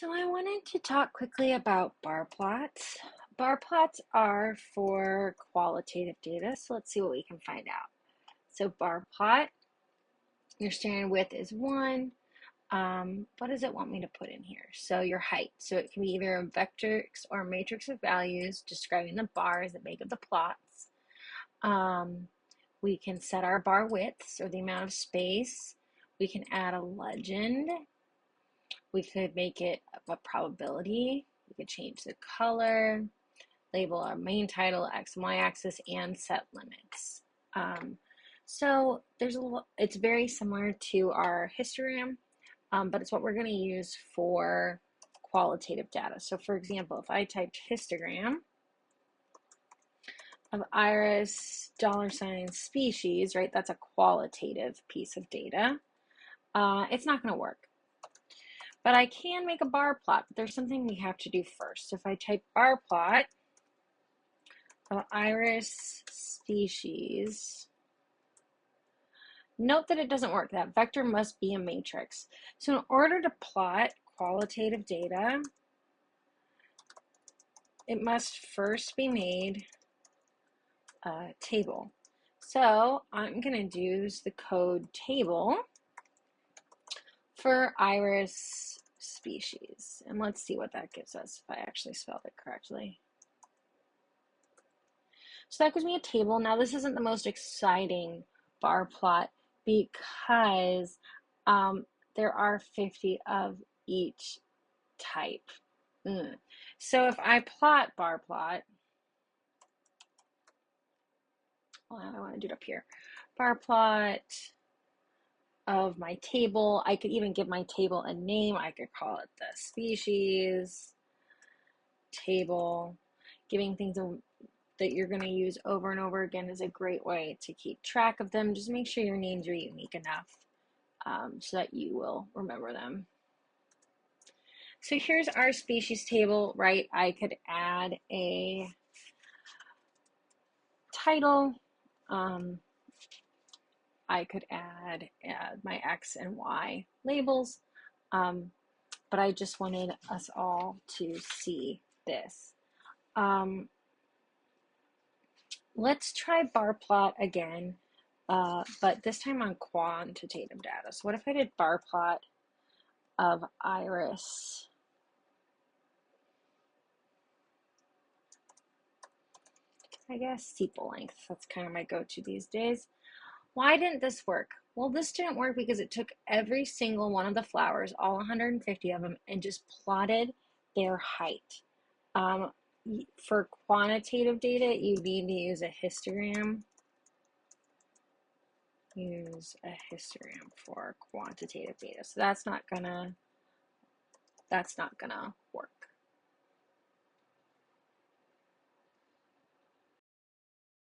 So I wanted to talk quickly about bar plots. Bar plots are for qualitative data, so let's see what we can find out. So bar plot, your standard width is 1. What does it want me to put in here? So your height. So it can be either a vector or a matrix of values describing the bars that make up the plots. We can set our bar widths or the amount of space. We can add a legend. We could make it a probability. We could change the color, label our main title, X and Y axis, and set limits. So it's very similar to our histogram, but it's what we're going to use for qualitative data. So for example, if I typed histogram of iris $species, right, that's a qualitative piece of data. It's not going to work. But I can make a bar plot, but there's something we have to do first. So if I type bar plot of iris species, note that it doesn't work. That vector must be a matrix. So in order to plot qualitative data, it must first be made a table. So I'm going to use the code table for iris species. And let's see what that gives us if I actually spelled it correctly. So that gives me a table. Now this isn't the most exciting bar plot because there are 50 of each type. So if I plot bar plot, well, I want to do it up here. Bar plot of my table. I could even give my table a name. I could call it the species table. Giving things that you're going to use over and over again is a great way to keep track of them. Just make sure your names are unique enough so that you will remember them. So here's our species table, right? I could add a title. I could add my X and Y labels, but I just wanted us all to see this. Let's try bar plot again, but this time on quantitative data. So what if I did bar plot of iris? I guess sepal length. That's kind of my go-to these days. Why didn't this work? Well, this didn't work because it took every single one of the flowers, all 150 of them, and just plotted their height. For quantitative data, you need to use a histogram. Use a histogram for quantitative data. So that's not gonna work.